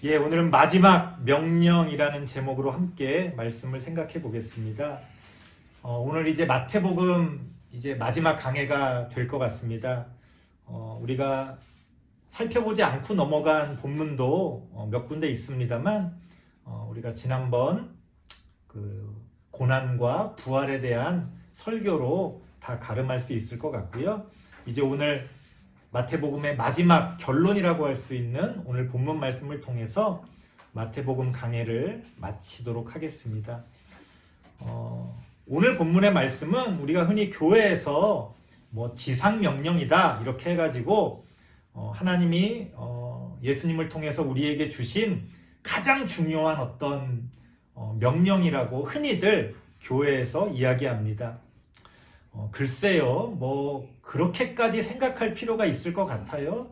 예, 오늘은 마지막 명령이라는 제목으로 함께 말씀을 생각해 보겠습니다. 오늘 이제 마태복음 이제 마지막 강해가 될 것 같습니다. 우리가 살펴보지 않고 넘어간 본문도 몇 군데 있습니다만, 우리가 지난번 그 고난과 부활에 대한 설교로 다 가름할 수 있을 것 같고요. 이제 오늘 마태복음의 마지막 결론이라고 할 수 있는 오늘 본문 말씀을 통해서 마태복음 강해를 마치도록 하겠습니다. 오늘 본문의 말씀은 우리가 흔히 교회에서 지상명령이다 이렇게 해가지고 하나님이 예수님을 통해서 우리에게 주신 가장 중요한 어떤 명령이라고 흔히들 교회에서 이야기합니다. 글쎄요, 그렇게까지 생각할 필요가 있을 것 같아요.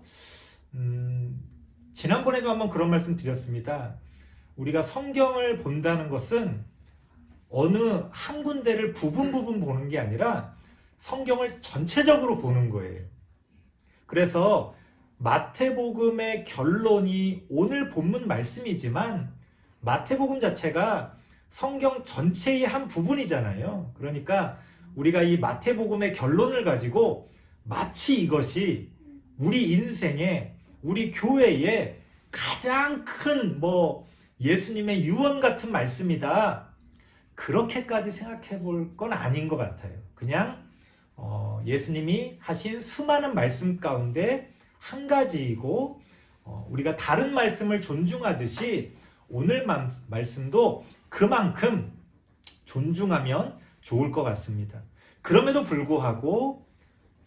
지난번에도 한번 그런 말씀 드렸습니다. 우리가 성경을 본다는 것은 어느 한 군데를 부분 보는 게 아니라 성경을 전체적으로 보는 거예요. 그래서 마태복음의 결론이 오늘 본문 말씀이지만 마태복음 자체가 성경 전체의 한 부분이잖아요. 그러니까 우리가 이 마태복음의 결론을 가지고 마치 이것이 우리 인생에, 우리 교회에 가장 큰 예수님의 유언 같은 말씀이다. 그렇게까지 생각해 볼 건 아닌 것 같아요. 그냥 예수님이 하신 수많은 말씀 가운데 한 가지이고, 우리가 다른 말씀을 존중하듯이 오늘 말씀도 그만큼 존중하면 좋을 것 같습니다. 그럼에도 불구하고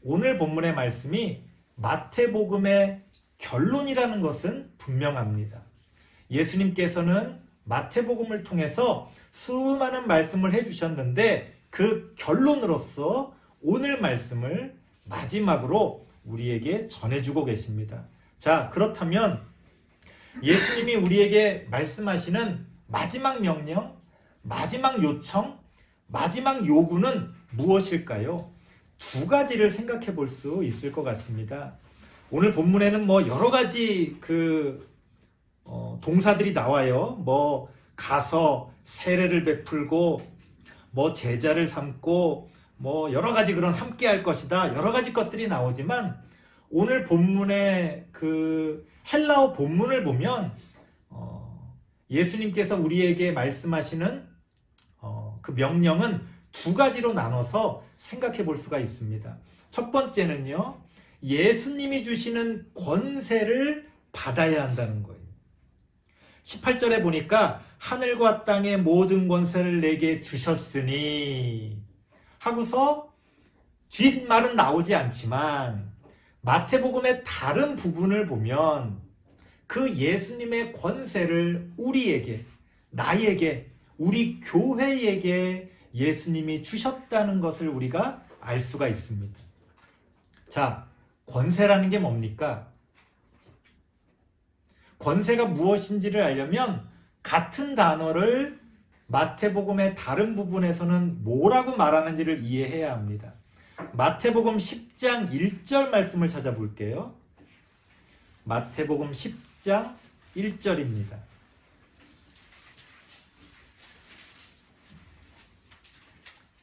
오늘 본문의 말씀이 마태복음의 결론이라는 것은 분명합니다. 예수님께서는 마태복음을 통해서 수많은 말씀을 해주셨는데 그 결론으로서 오늘 말씀을 마지막으로 우리에게 전해주고 계십니다. 자, 그렇다면 예수님이 우리에게 말씀하시는 마지막 명령, 마지막 요청, 마지막 요구는 무엇일까요? 두 가지를 생각해 볼 수 있을 것 같습니다. 오늘 본문에는 여러 가지 동사들이 나와요. 가서 세례를 베풀고, 제자를 삼고, 여러 가지 그런 함께 할 것이다. 여러 가지 것들이 나오지만 오늘 본문의 헬라어 본문을 보면 예수님께서 우리에게 말씀하시는 그 명령은 두 가지로 나눠서 생각해 볼 수가 있습니다. 첫 번째는요, 예수님이 주시는 권세를 받아야 한다는 거예요. 18절에 보니까 하늘과 땅의 모든 권세를 내게 주셨으니 하고서 뒷말은 나오지 않지만 마태복음의 다른 부분을 보면 그 예수님의 권세를 우리에게, 나에게, 우리 교회에게 예수님이 주셨다는 것을 우리가 알 수가 있습니다. 자, 권세라는 게 뭡니까? 권세가 무엇인지를 알려면 같은 단어를 마태복음의 다른 부분에서는 뭐라고 말하는지를 이해해야 합니다. 마태복음 10장 1절 말씀을 찾아볼게요. 마태복음 10장 1절입니다.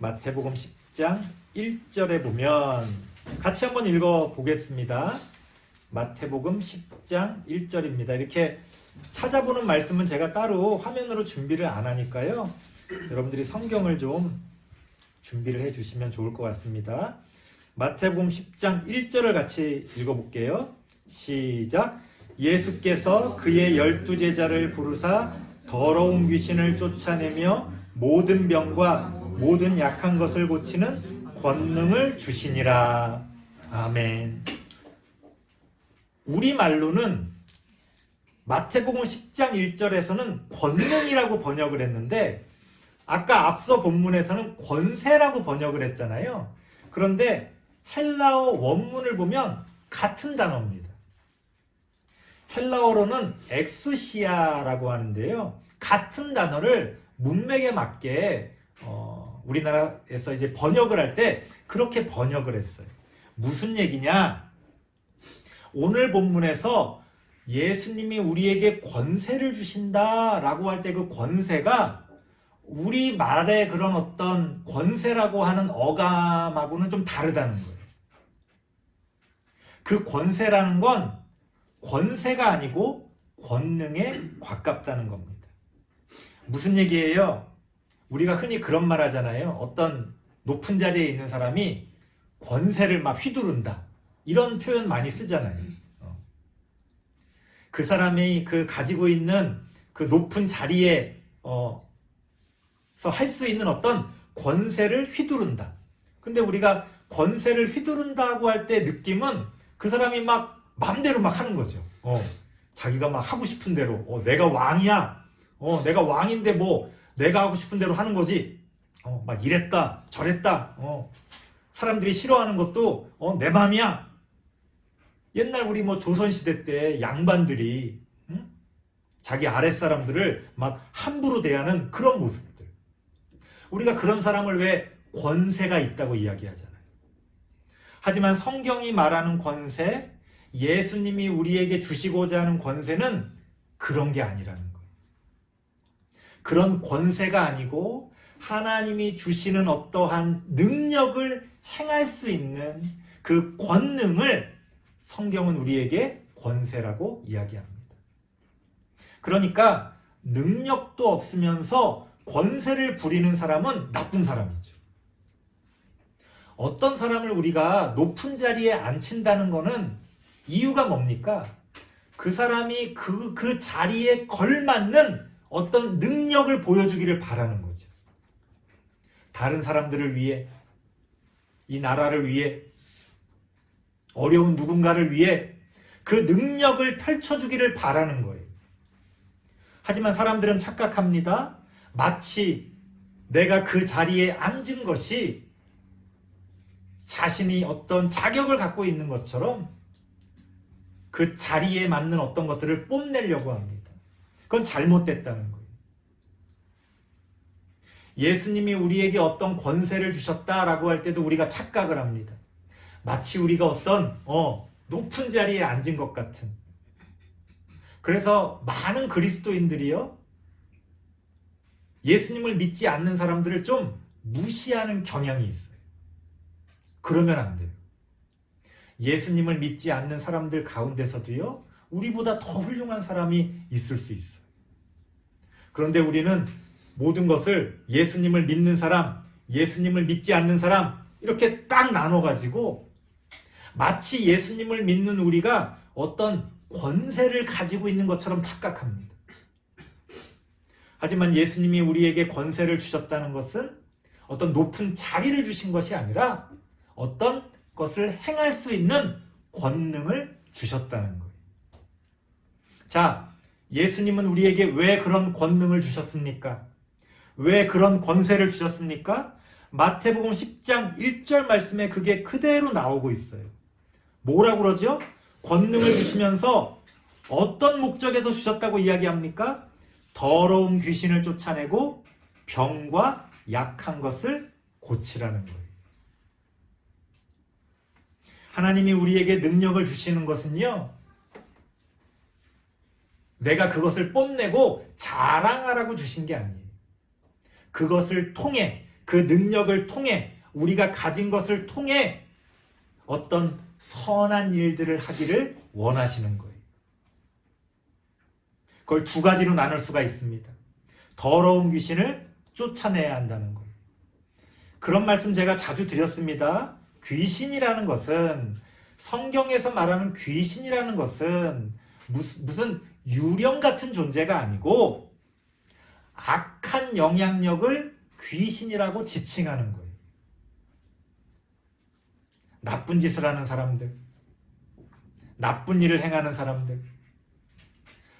마태복음 10장 1절에 보면 같이 한번 읽어보겠습니다. 마태복음 10장 1절입니다. 이렇게 찾아보는 말씀은 제가 따로 화면으로 준비를 안 하니까요. 여러분들이 성경을 좀 준비를 해주시면 좋을 것 같습니다. 마태복음 10장 1절을 같이 읽어볼게요. 시작. 예수께서 그의 12제자를 부르사 더러운 귀신을 쫓아내며 모든 병과 모든 약한 것을 고치는 권능을 주시니라. 아멘. 우리말로는 마태복음 10장 1절에서는 권능이라고 번역을 했는데 아까 앞서 본문에서는 권세라고 번역을 했잖아요. 그런데 헬라어 원문을 보면 같은 단어입니다. 헬라어로는 엑수시아라고 하는데요. 같은 단어를 문맥에 맞게 우리나라에서 이제 번역을 할 때 그렇게 번역을 했어요. 무슨 얘기냐? 오늘 본문에서 예수님이 우리에게 권세를 주신다라고 할 때 그 권세가 우리 말의 그런 어떤 권세라고 하는 어감하고는 좀 다르다는 거예요. 그 권세라는 건 권세가 아니고 권능에 가깝다는 겁니다. 무슨 얘기예요? 우리가 흔히 그런 말 하잖아요. 어떤 높은 자리에 있는 사람이 권세를 막 휘두른다. 이런 표현 많이 쓰잖아요. 그 사람이 그 가지고 있는 그 높은 자리에 할 수 있는 어떤 권세를 휘두른다. 근데 우리가 권세를 휘두른다고 할 때 느낌은 그 사람이 막 마음대로 막 하는 거죠. 자기가 막 하고 싶은 대로 내가 왕이야. 내가 왕인데 뭐 내가 하고 싶은 대로 하는 거지. 막 이랬다 저랬다. 사람들이 싫어하는 것도 내 맘이야. 옛날 우리 뭐 조선시대 때 양반들이 자기 아랫사람들을 막 함부로 대하는 그런 모습들. 우리가 그런 사람을 왜 권세가 있다고 이야기하잖아요. 하지만 성경이 말하는 권세, 예수님이 우리에게 주시고자 하는 권세는 그런 게 아니라는 거예요. 그런 권세가 아니고 하나님이 주시는 어떠한 능력을 행할 수 있는 그 권능을 성경은 우리에게 권세라고 이야기합니다. 그러니까 능력도 없으면서 권세를 부리는 사람은 나쁜 사람이죠. 어떤 사람을 우리가 높은 자리에 앉힌다는 것은 이유가 뭡니까? 그 사람이 그 자리에 걸맞는 어떤 능력을 보여주기를 바라는 거죠. 다른 사람들을 위해, 이 나라를 위해, 어려운 누군가를 위해 그 능력을 펼쳐주기를 바라는 거예요. 하지만 사람들은 착각합니다. 마치 내가 그 자리에 앉은 것이 자신이 어떤 자격을 갖고 있는 것처럼 그 자리에 맞는 어떤 것들을 뽐내려고 합니다. 그건 잘못됐다는 거예요. 예수님이 우리에게 어떤 권세를 주셨다라고 할 때도 우리가 착각을 합니다. 마치 우리가 어떤 높은 자리에 앉은 것 같은. 그래서 많은 그리스도인들이요, 예수님을 믿지 않는 사람들을 좀 무시하는 경향이 있어요. 그러면 안 돼요. 예수님을 믿지 않는 사람들 가운데서도요, 우리보다 더 훌륭한 사람이 있을 수 있어요. 그런데 우리는 모든 것을 예수님을 믿는 사람, 예수님을 믿지 않는 사람 이렇게 딱 나눠가지고 마치 예수님을 믿는 우리가 어떤 권세를 가지고 있는 것처럼 착각합니다. 하지만 예수님이 우리에게 권세를 주셨다는 것은 어떤 높은 자리를 주신 것이 아니라 어떤 것을 행할 수 있는 권능을 주셨다는 거예요. 자, 예수님은 우리에게 왜 그런 권능을 주셨습니까? 왜 그런 권세를 주셨습니까? 마태복음 10장 1절 말씀에 그게 그대로 나오고 있어요. 뭐라고 그러죠? 권능을 주시면서 어떤 목적에서 주셨다고 이야기합니까? 더러운 귀신을 쫓아내고 병과 약한 것을 고치라는 거예요. 하나님이 우리에게 능력을 주시는 것은요, 내가 그것을 뽐내고 자랑하라고 주신 게 아니에요. 그것을 통해, 그 능력을 통해, 우리가 가진 것을 통해 어떤 선한 일들을 하기를 원하시는 거예요. 그걸 두 가지로 나눌 수가 있습니다. 더러운 귀신을 쫓아내야 한다는 거예요. 그런 말씀 제가 자주 드렸습니다. 귀신이라는 것은, 성경에서 말하는 귀신이라는 것은 무슨 유령 같은 존재가 아니고 악한 영향력을 귀신이라고 지칭하는 거예요. 나쁜 짓을 하는 사람들, 나쁜 일을 행하는 사람들,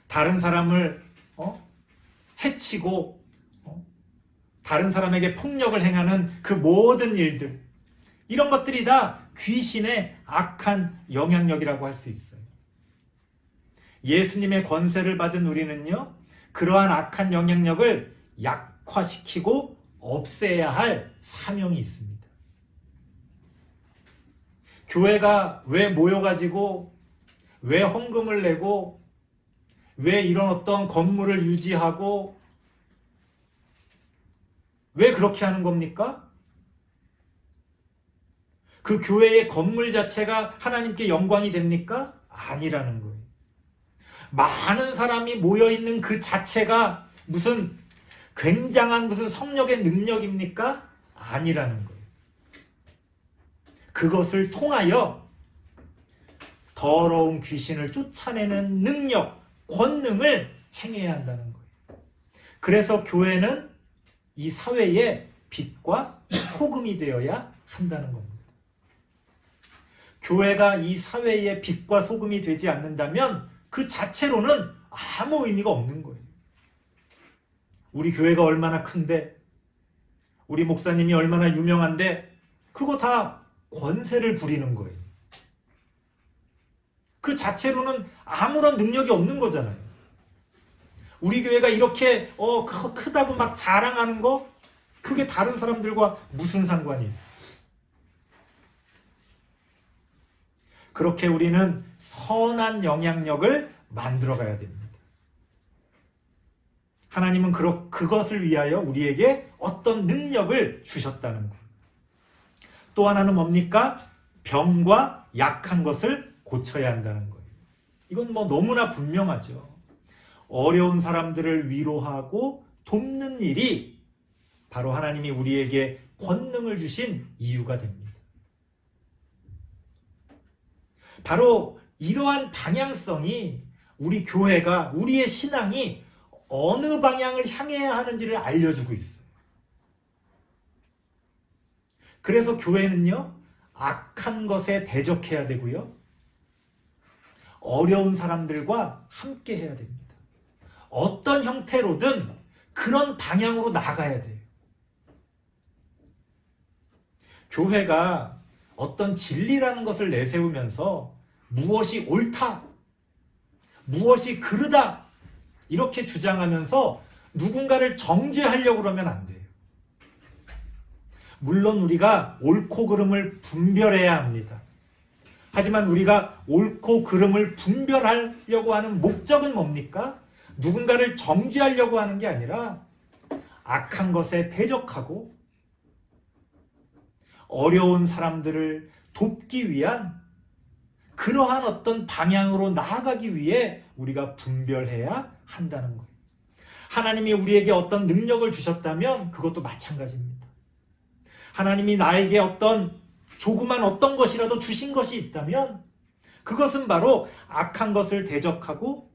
다른 사람을 해치고 다른 사람에게 폭력을 행하는 그 모든 일들, 이런 것들이 다 귀신의 악한 영향력이라고 할 수 있어요. 예수님의 권세를 받은 우리는요, 그러한 악한 영향력을 약화시키고 없애야 할 사명이 있습니다. 교회가 왜 모여가지고, 왜 헌금을 내고, 왜 이런 어떤 건물을 유지하고 왜 그렇게 하는 겁니까? 그 교회의 건물 자체가 하나님께 영광이 됩니까? 아니라는 거예요. 많은 사람이 모여있는 그 자체가 무슨 굉장한 무슨 성령의 능력입니까? 아니라는 거예요. 그것을 통하여 더러운 귀신을 쫓아내는 능력, 권능을 행해야 한다는 거예요. 그래서 교회는 이 사회의 빛과 소금이 되어야 한다는 겁니다. 교회가 이 사회의 빛과 소금이 되지 않는다면 그 자체로는 아무 의미가 없는 거예요. 우리 교회가 얼마나 큰데, 우리 목사님이 얼마나 유명한데, 그거 다 권세를 부리는 거예요. 그 자체로는 아무런 능력이 없는 거잖아요. 우리 교회가 이렇게 크다고 막 자랑하는 거, 그게 다른 사람들과 무슨 상관이 있어요? 그렇게 우리는 선한 영향력을 만들어 가야 됩니다. 하나님은 그것을 위하여 우리에게 어떤 능력을 주셨다는 거예요. 또 하나는 뭡니까? 병과 약한 것을 고쳐야 한다는 거예요. 이건 너무나 분명하죠. 어려운 사람들을 위로하고 돕는 일이 바로 하나님이 우리에게 권능을 주신 이유가 됩니다. 바로 이러한 방향성이 우리 교회가, 우리의 신앙이 어느 방향을 향해야 하는지를 알려주고 있어요. 그래서 교회는요, 악한 것에 대적해야 되고요, 어려운 사람들과 함께 해야 됩니다. 어떤 형태로든 그런 방향으로 나가야 돼요. 교회가 어떤 진리라는 것을 내세우면서 무엇이 옳다, 무엇이 그르다 이렇게 주장하면서 누군가를 정죄하려고 그러면 안 돼요. 물론 우리가 옳고 그름을 분별해야 합니다. 하지만 우리가 옳고 그름을 분별하려고 하는 목적은 뭡니까? 누군가를 정죄하려고 하는 게 아니라 악한 것에 대적하고 어려운 사람들을 돕기 위한 그러한 어떤 방향으로 나아가기 위해 우리가 분별해야 한다는 거예요. 하나님이 우리에게 어떤 능력을 주셨다면 그것도 마찬가지입니다. 하나님이 나에게 조그만 어떤 것이라도 주신 것이 있다면 그것은 바로 악한 것을 대적하고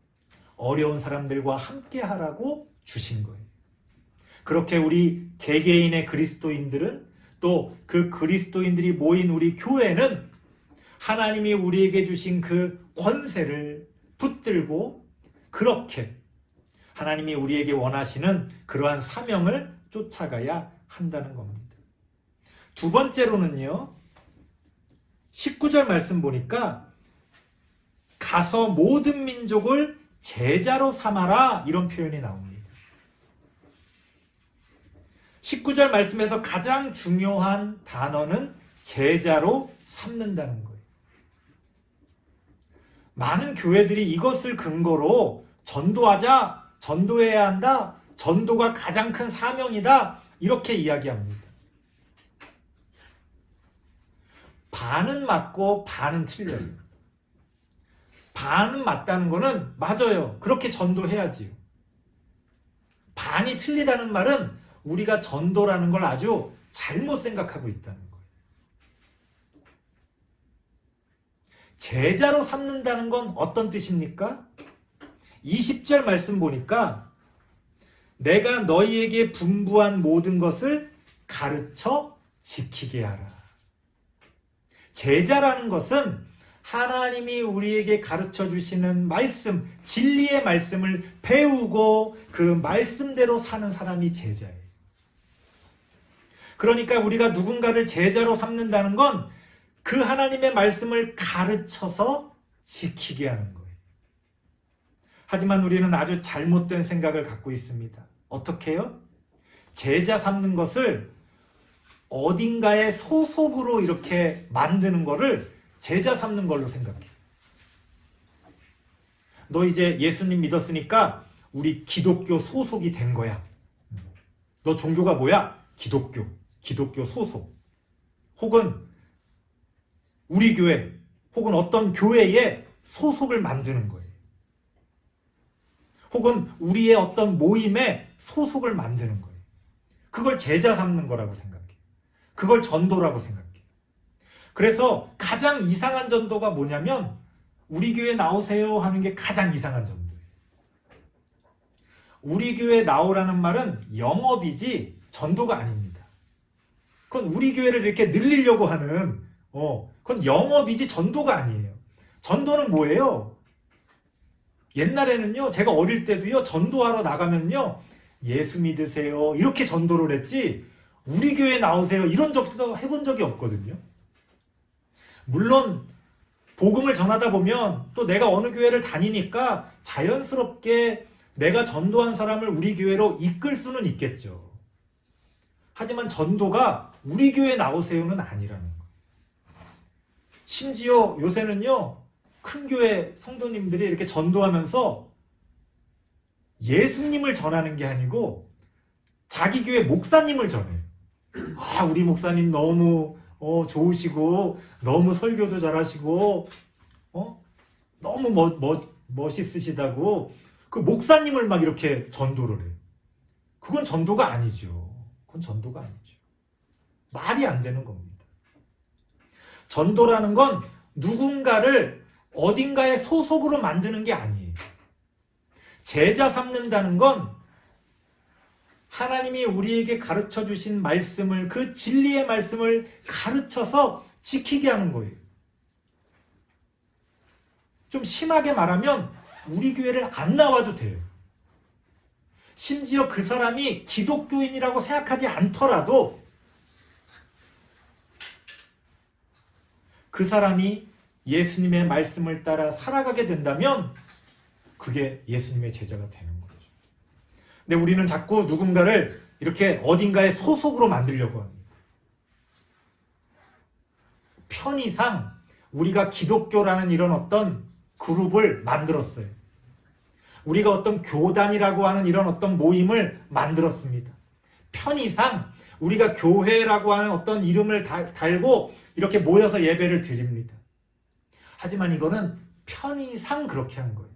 어려운 사람들과 함께 하라고 주신 거예요. 그렇게 우리 개개인의 그리스도인들은 또 그 그리스도인들이 모인 우리 교회는 하나님이 우리에게 주신 그 권세를 붙들고 그렇게 하나님이 우리에게 원하시는 그러한 사명을 쫓아가야 한다는 겁니다. 두 번째로는요, 19절 말씀 보니까 가서 모든 민족을 제자로 삼아라 이런 표현이 나옵니다. 19절 말씀에서 가장 중요한 단어는 제자로 삼는다는 거예요. 많은 교회들이 이것을 근거로 전도하자, 전도해야 한다, 전도가 가장 큰 사명이다 이렇게 이야기합니다. 반은 맞고 반은 틀려요. 반은 맞다는 거는 맞아요. 그렇게 전도해야지요. 반이 틀리다는 말은 우리가 전도라는 걸 아주 잘못 생각하고 있다는 거예요. 제자로 삼는다는 건 어떤 뜻입니까? 20절 말씀 보니까 내가 너희에게 분부한 모든 것을 가르쳐 지키게 하라. 제자라는 것은 하나님이 우리에게 가르쳐 주시는 말씀, 진리의 말씀을 배우고 그 말씀대로 사는 사람이 제자예요. 그러니까 우리가 누군가를 제자로 삼는다는 건 그 하나님의 말씀을 가르쳐서 지키게 하는 거예요. 하지만 우리는 아주 잘못된 생각을 갖고 있습니다. 어떻게 해요? 제자 삼는 것을 어딘가에 소속으로 이렇게 만드는 거를 제자 삼는 걸로 생각해요. 너 이제 예수님 믿었으니까 우리 기독교 소속이 된 거야. 너 종교가 뭐야? 기독교. 기독교 소속. 혹은 우리 교회, 혹은 어떤 교회에 소속을 만드는 거예요. 혹은 우리의 어떤 모임에 소속을 만드는 거예요. 그걸 제자 삼는 거라고 생각해요. 그걸 전도라고 생각해요. 그래서 가장 이상한 전도가 뭐냐면 우리 교회 나오세요 하는 게 가장 이상한 전도예요. 우리 교회 나오라는 말은 영업이지 전도가 아닙니다. 그건 우리 교회를 이렇게 늘리려고 하는 그건 영업이지 전도가 아니에요. 전도는 뭐예요? 옛날에는요, 제가 어릴 때도요, 전도하러 나가면요, 예수 믿으세요 이렇게 전도를 했지 우리 교회 나오세요 이런 적도 해본 적이 없거든요. 물론 복음을 전하다 보면 또 내가 어느 교회를 다니니까 자연스럽게 내가 전도한 사람을 우리 교회로 이끌 수는 있겠죠. 하지만 전도가 우리 교회 나오세요는 아니라는 거예요. 심지어 요새는요, 큰 교회 성도님들이 이렇게 전도하면서 예수님을 전하는 게 아니고 자기 교회 목사님을 전해요. 아, 우리 목사님 너무 좋으시고 너무 설교도 잘하시고 너무 멋있으시다고 그 목사님을 막 이렇게 전도를 해요. 그건 전도가 아니죠. 그건 전도가 아니죠. 말이 안 되는 겁니다. 전도라는 건 누군가를 어딘가에 소속으로 만드는 게 아니에요. 제자 삼는다는 건 하나님이 우리에게 가르쳐 주신 말씀을, 그 진리의 말씀을 가르쳐서 지키게 하는 거예요. 좀 심하게 말하면 우리 교회를 안 나와도 돼요. 심지어 그 사람이 기독교인이라고 생각하지 않더라도 그 사람이 예수님의 말씀을 따라 살아가게 된다면 그게 예수님의 제자가 되는 거죠. 근데 우리는 자꾸 누군가를 이렇게 어딘가에 소속으로 만들려고 합니다. 편의상 우리가 기독교라는 이런 어떤 그룹을 만들었어요. 우리가 어떤 교단이라고 하는 이런 어떤 모임을 만들었습니다. 편의상 우리가 교회라고 하는 어떤 이름을 달고 이렇게 모여서 예배를 드립니다. 하지만 이거는 편의상 그렇게 한 거예요.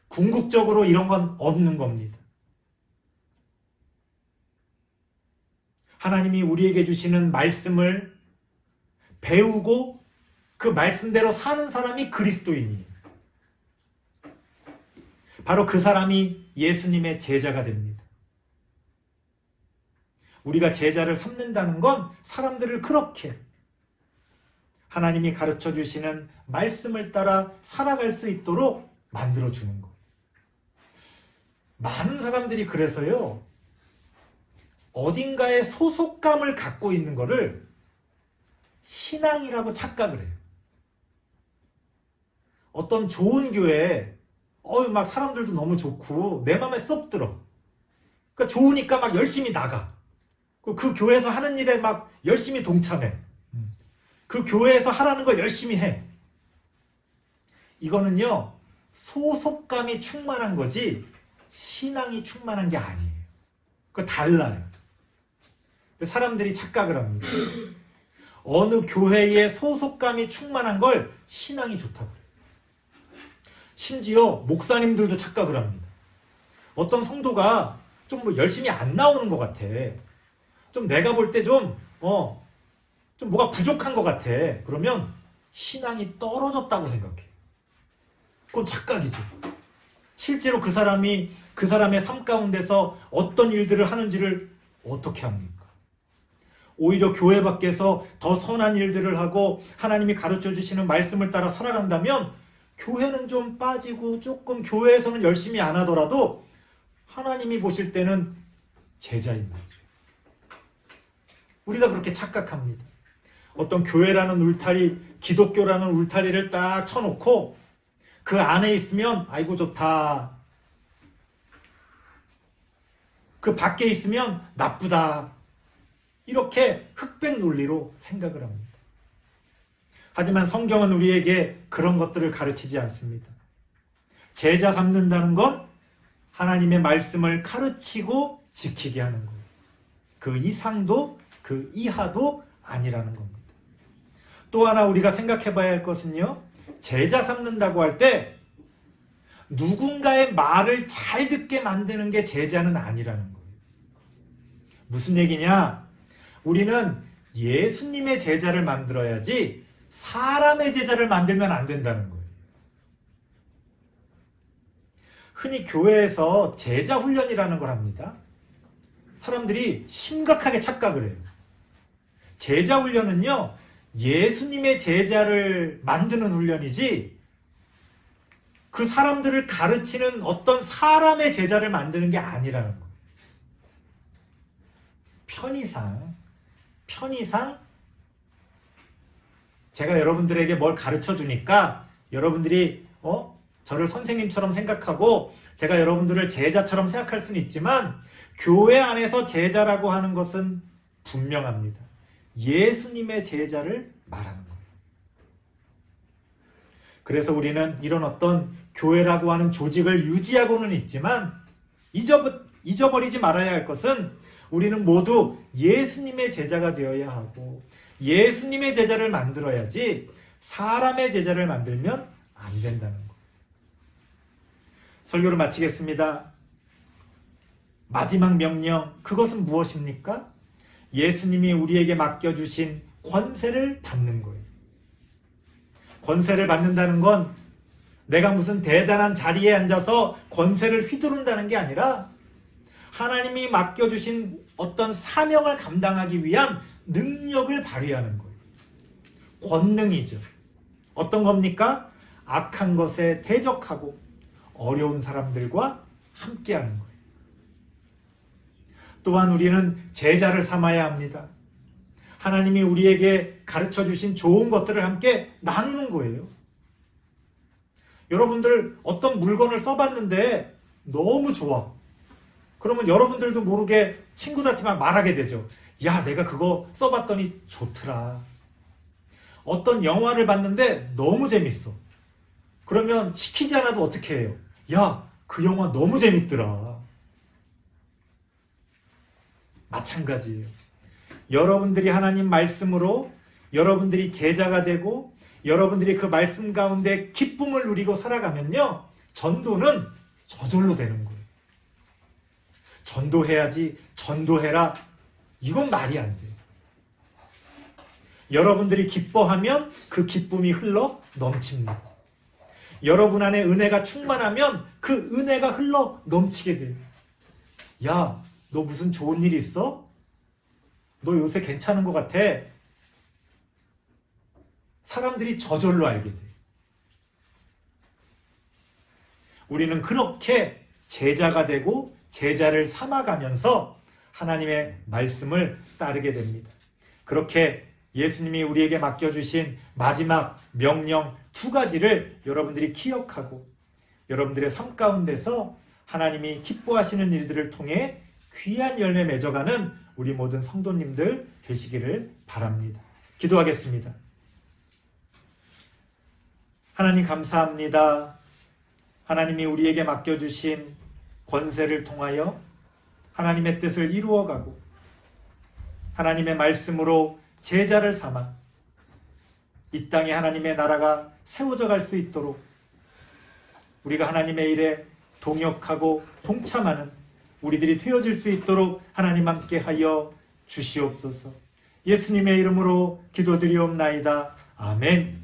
궁극적으로 이런 건 없는 겁니다. 하나님이 우리에게 주시는 말씀을 배우고 그 말씀대로 사는 사람이 그리스도인이에요. 바로 그 사람이 예수님의 제자가 됩니다. 우리가 제자를 삼는다는 건 사람들을 그렇게 하나님이 가르쳐 주시는 말씀을 따라 살아갈 수 있도록 만들어주는 것. 많은 사람들이 그래서요, 어딘가에 소속감을 갖고 있는 거를 신앙이라고 착각을 해요. 어떤 좋은 교회에 막 사람들도 너무 좋고 내 맘에 쏙 들어. 그러니까 좋으니까 막 열심히 나가. 그 교회에서 하는 일에 막 열심히 동참해. 그 교회에서 하라는 걸 열심히 해. 이거는요, 소속감이 충만한 거지 신앙이 충만한 게 아니에요. 그거 달라요. 사람들이 착각을 합니다. 어느 교회에 소속감이 충만한 걸 신앙이 좋다고 그래요. 심지어 목사님들도 착각을 합니다. 어떤 성도가 좀 열심히 안 나오는 것 같아. 좀 내가 볼 때 좀 뭐가 부족한 것 같아. 그러면 신앙이 떨어졌다고 생각해. 그건 착각이죠. 실제로 그 사람이 그 사람의 삶 가운데서 어떤 일들을 하는지를 어떻게 합니까? 오히려 교회 밖에서 더 선한 일들을 하고 하나님이 가르쳐 주시는 말씀을 따라 살아간다면 교회는 좀 빠지고 조금 교회에서는 열심히 안 하더라도 하나님이 보실 때는 제자인 거죠. 우리가 그렇게 착각합니다. 어떤 교회라는 울타리, 기독교라는 울타리를 딱 쳐놓고 그 안에 있으면 아이고 좋다. 그 밖에 있으면 나쁘다. 이렇게 흑백 논리로 생각을 합니다. 하지만 성경은 우리에게 그런 것들을 가르치지 않습니다. 제자 삼는다는 건 하나님의 말씀을 가르치고 지키게 하는 거예요. 그 이상도 그 이하도 아니라는 겁니다. 또 하나 우리가 생각해 봐야 할 것은요, 제자 삼는다고 할 때 누군가의 말을 잘 듣게 만드는 게 제자는 아니라는 거예요. 무슨 얘기냐? 우리는 예수님의 제자를 만들어야지 사람의 제자를 만들면 안 된다는 거예요. 흔히 교회에서 제자 훈련이라는 걸 합니다. 사람들이 심각하게 착각을 해요. 제자 훈련은요, 예수님의 제자를 만드는 훈련이지 그 사람들을 가르치는 어떤 사람의 제자를 만드는 게 아니라는 거예요. 편의상 제가 여러분들에게 뭘 가르쳐 주니까 여러분들이 저를 선생님처럼 생각하고 제가 여러분들을 제자처럼 생각할 수는 있지만 교회 안에서 제자라고 하는 것은 분명합니다. 예수님의 제자를 말하는 거예요. 그래서 우리는 이런 어떤 교회라고 하는 조직을 유지하고는 있지만 잊어버리지 말아야 할 것은 우리는 모두 예수님의 제자가 되어야 하고 예수님의 제자를 만들어야지 사람의 제자를 만들면 안 된다는 거예요. 설교를 마치겠습니다. 마지막 명령, 그것은 무엇입니까? 예수님이 우리에게 맡겨주신 권세를 받는 거예요. 권세를 받는다는 건 내가 무슨 대단한 자리에 앉아서 권세를 휘두른다는 게 아니라 하나님이 맡겨주신 어떤 사명을 감당하기 위한 능력을 발휘하는 거예요. 권능이죠. 어떤 겁니까? 악한 것에 대적하고 어려운 사람들과 함께하는 거예요. 또한 우리는 제자를 삼아야 합니다. 하나님이 우리에게 가르쳐 주신 좋은 것들을 함께 나누는 거예요. 여러분들 어떤 물건을 써봤는데 너무 좋아. 그러면 여러분들도 모르게 친구들한테 말하게 되죠. 야, 내가 그거 써봤더니 좋더라. 어떤 영화를 봤는데 너무 재밌어. 그러면 시키지 않아도 어떻게 해요? 야, 그 영화 너무 재밌더라. 마찬가지예요. 여러분들이 하나님 말씀으로 여러분들이 제자가 되고 여러분들이 그 말씀 가운데 기쁨을 누리고 살아가면요, 전도는 저절로 되는 거예요. 전도해야지, 전도해라, 이건 말이 안 돼요. 여러분들이 기뻐하면 그 기쁨이 흘러 넘칩니다. 여러분 안에 은혜가 충만하면 그 은혜가 흘러 넘치게 돼요. 야, 너 무슨 좋은 일 있어? 너 요새 괜찮은 것 같아? 사람들이 저절로 알게 돼요. 우리는 그렇게 제자가 되고 제자를 삼아가면서 하나님의 말씀을 따르게 됩니다. 그렇게 예수님이 우리에게 맡겨주신 마지막 명령 2가지를 여러분들이 기억하고 여러분들의 삶 가운데서 하나님이 기뻐하시는 일들을 통해 귀한 열매 맺어가는 우리 모든 성도님들 되시기를 바랍니다. 기도하겠습니다. 하나님 감사합니다. 하나님이 우리에게 맡겨주신 권세를 통하여 하나님의 뜻을 이루어가고 하나님의 말씀으로 제자를 삼아 이 땅에 하나님의 나라가 세워져 갈 수 있도록 우리가 하나님의 일에 동역하고 동참하는 우리들이 되어질 수 있도록 하나님 함께 하여 주시옵소서. 예수님의 이름으로 기도드리옵나이다. 아멘.